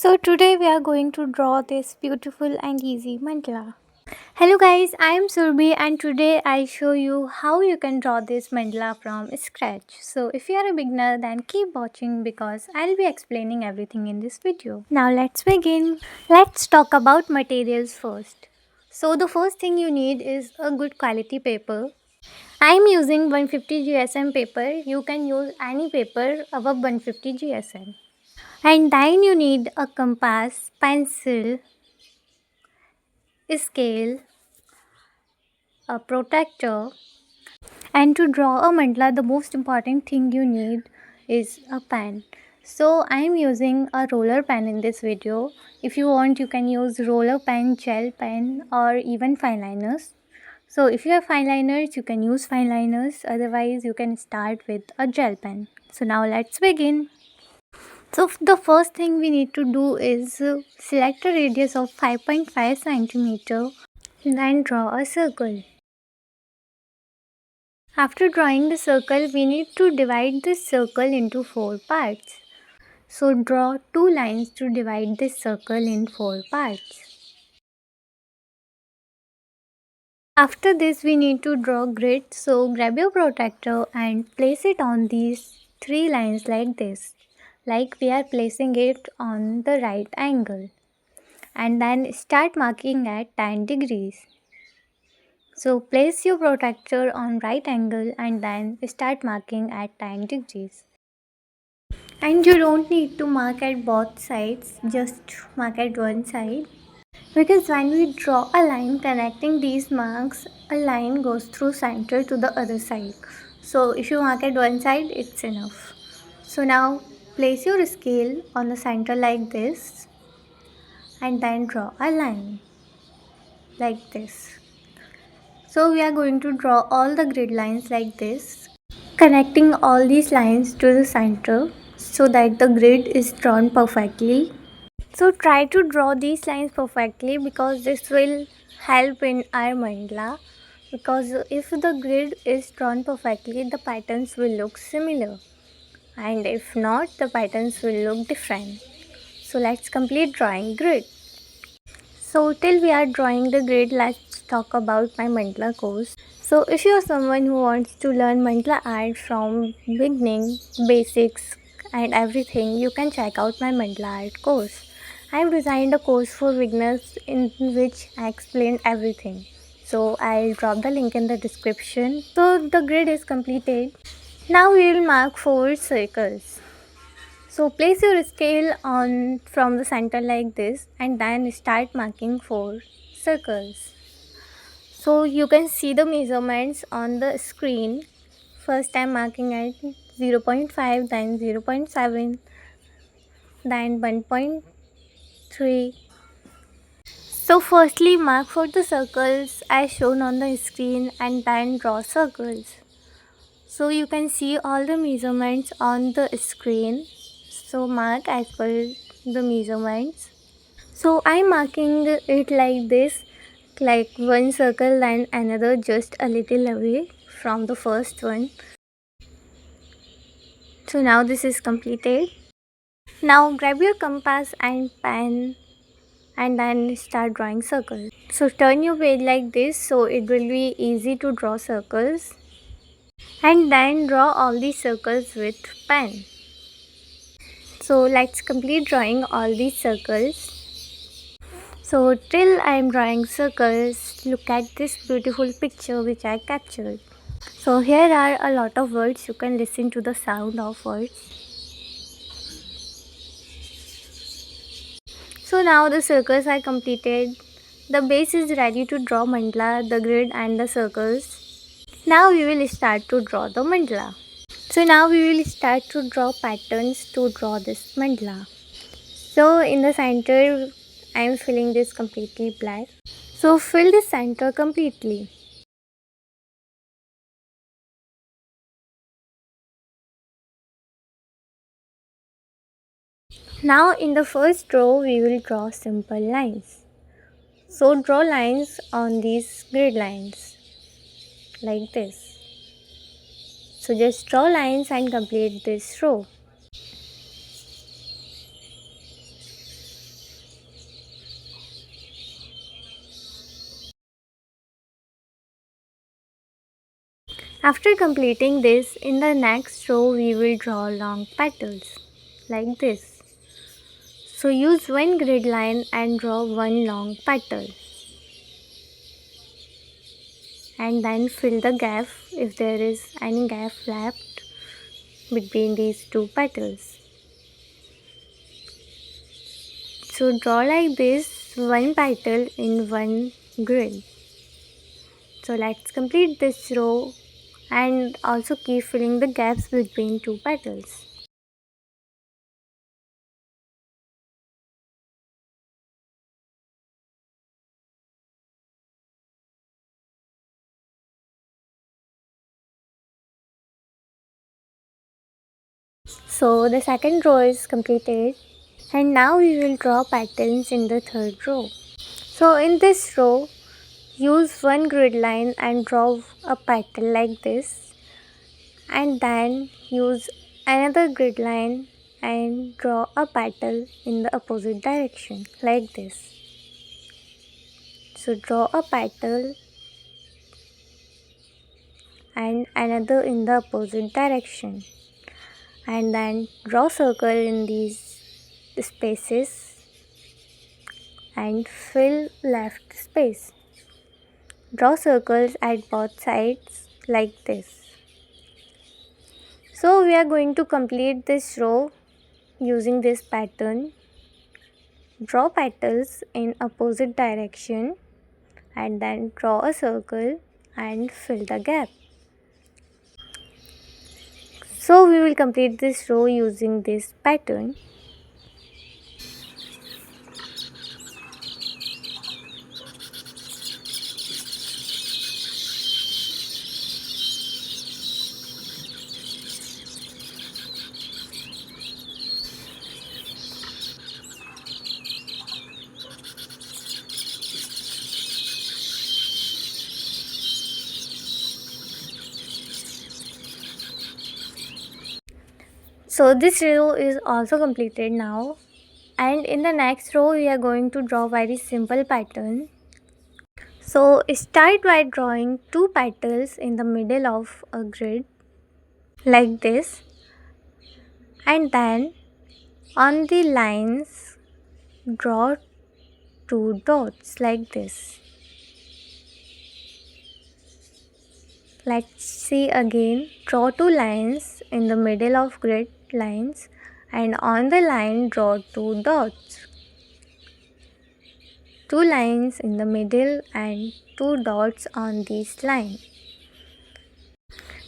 So today we are going to draw this beautiful and easy mandala. Hello guys, I am Surbi and today I'll show you how you can draw this mandala from scratch. So if you are a beginner then keep watching because I'll be explaining everything in this video. Now let's begin. Let's talk about materials first. So the first thing you need is a good quality paper. I'm using 150 GSM paper. You can use any paper above 150 GSM. And then you need a compass, pencil, scale, a protractor. And to draw a mandala, the most important thing you need is a pen. So I am using a roller pen in this video. If you want, you can use roller pen, gel pen, or even fine liners. So if you have fine liners, you can use fine liners. Otherwise, you can start with a gel pen. So now let's begin. So the first thing we need to do is select a radius of 5.5 centimeter, then draw a circle. After drawing the circle, we need to divide this circle into 4 parts. So draw 2 lines to divide this circle in 4 parts. After this we need to draw grid. So grab your protractor and place it on these 3 lines like this. Like we are placing it on the right angle. And then start marking at 10 degrees. So place your protractor on right angle and then start marking at 10 degrees. And you don't need to mark at both sides, just mark at one side. Because when we draw a line connecting these marks, a line goes through center to the other side. So if you mark at one side, it's enough. So now place your scale on the center like this and then draw a line like this. So we are going to draw all the grid lines like this, connecting all these lines to the center so that the grid is drawn perfectly. So try to draw these lines perfectly because this will help in our mandala. Because if the grid is drawn perfectly, the patterns will look similar, and if not, the patterns will look different. So let's complete drawing grid. So till we are drawing the grid, let's talk about my mandala course. So if you are someone who wants to learn mandala art from beginning, basics and everything, you can check out my mandala art course. I have designed a course for beginners in which I explained everything. So I'll drop the link in the description. So the grid is completed. Now we will mark 4 circles. So place your scale on from the center like this and then start marking 4 circles. So you can see the measurements on the screen. First I'm marking at 0.5, then 0.7, then 1.3. So firstly mark for the circles as shown on the screen and then draw circles. So you can see all the measurements on the screen. So mark as per the measurements. So I'm marking it like this, like one circle then another just a little away from the first one. So now this is completed. Now grab your compass and pen and then start drawing circles. So turn your page like this so it will be easy to draw circles. And then draw all these circles with pen. So let's complete drawing all these circles. So till I am drawing circles, look at this beautiful picture which I captured. So here are a lot of words. You can listen to the sound of words. So now the circles are completed. The base is ready to draw mandala, the grid and the circles. Now we will start to draw the mandala. So now we will start to draw patterns to draw this mandala. So in the center, I am filling this completely black. So fill the center completely. Now in the first row, we will draw simple lines. So draw lines on these grid lines like this. So just draw lines and complete this row. After completing this, in the next row we will draw long petals like this. So use one grid line and draw one long petal, and then fill the gap if there is any gap left between these two petals. So draw like this one petal in one grid. So let's complete this row and also keep filling the gaps between two petals. So the second row is completed, and now we will draw patterns in the third row. So in this row, use one grid line and draw a petal like this, and then use another grid line and draw a petal in the opposite direction like this. So draw a petal and another in the opposite direction, and then draw circle in these spaces and fill left space. Draw circles at both sides like this. So we are going to complete this row using this pattern. Draw petals in opposite direction and then draw a circle and fill the gap. So we will complete this row using this pattern. So this row is also completed now, and in the next row we are going to draw very simple pattern. So start by drawing two petals in the middle of a grid like this, and then on the lines draw two dots like this. Let's see again. Draw two lines in the middle of grid lines, and on the line draw two dots. Two lines in the middle and two dots on this line.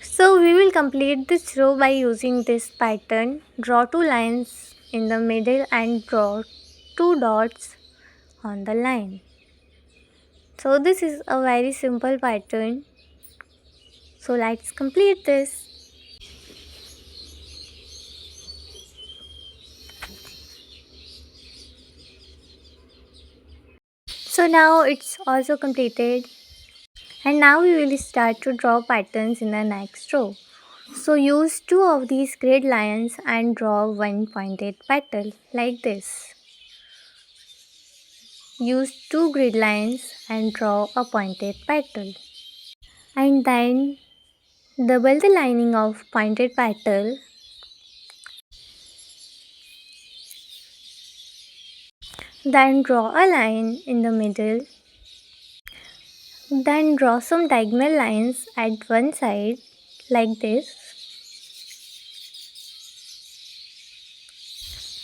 So we will complete this row by using this pattern. Draw two lines in the middle and draw two dots on the line. So this is a very simple pattern. So let's complete this. So now it's also completed, and now we will start to draw patterns in the next row. So use two of these grid lines and draw one pointed petal like this. Use two grid lines and draw a pointed petal, and then double the lining of pointed petal. Then draw a line in the middle. Then draw some diagonal lines at one side like this,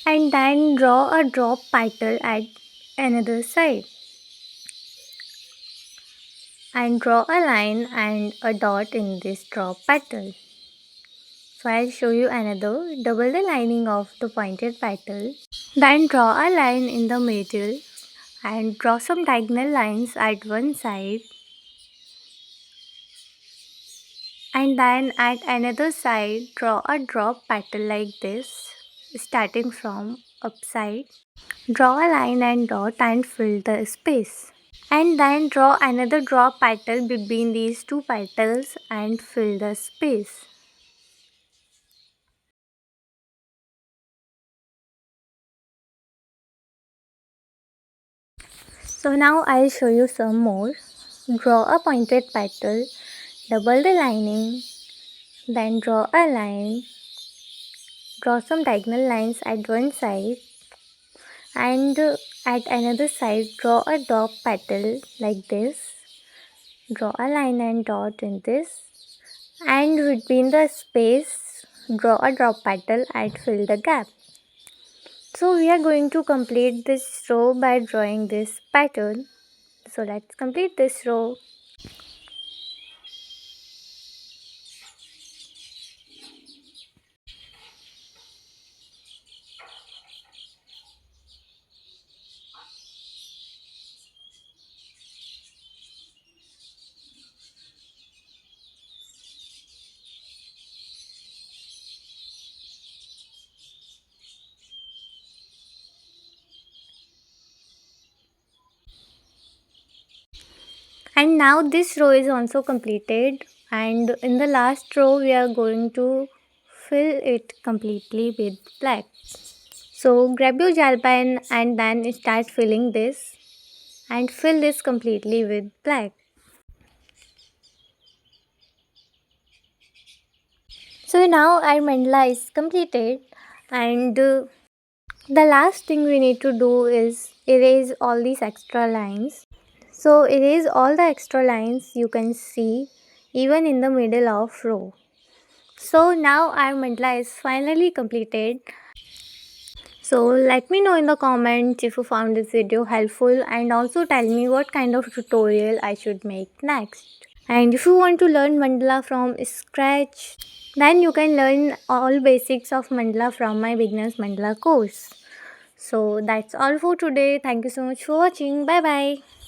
and then draw a drop petal at another side, and draw a line and a dot in this drop petal. So I'll show you another. Double the lining of the pointed petal, then draw a line in the middle and draw some diagonal lines at one side, and then at another side draw a drop petal like this, starting from upside. Draw a line and dot and fill the space, and then draw another drop petal between these two petals and fill the space. So now I'll show you some more. Draw a pointed petal, double the lining, then draw a line, draw some diagonal lines at one side, and at another side draw a dot petal like this, draw a line and dot in this, and between the space draw a drop petal and fill the gap. So we are going to complete this row by drawing this pattern. So let's complete this row. And now this row is also completed, and in the last row we are going to fill it completely with black. So grab your gel pen and then start filling this and fill this completely with black. So now our mandala is completed, and the last thing we need to do is erase all these extra lines. So erase all the extra lines you can see even in the middle of row. So now our mandala is finally completed. So let me know in the comments if you found this video helpful, and also tell me what kind of tutorial I should make next. And if you want to learn mandala from scratch, then you can learn all basics of mandala from my beginners mandala course. So that's all for today. Thank you so much for watching. Bye bye.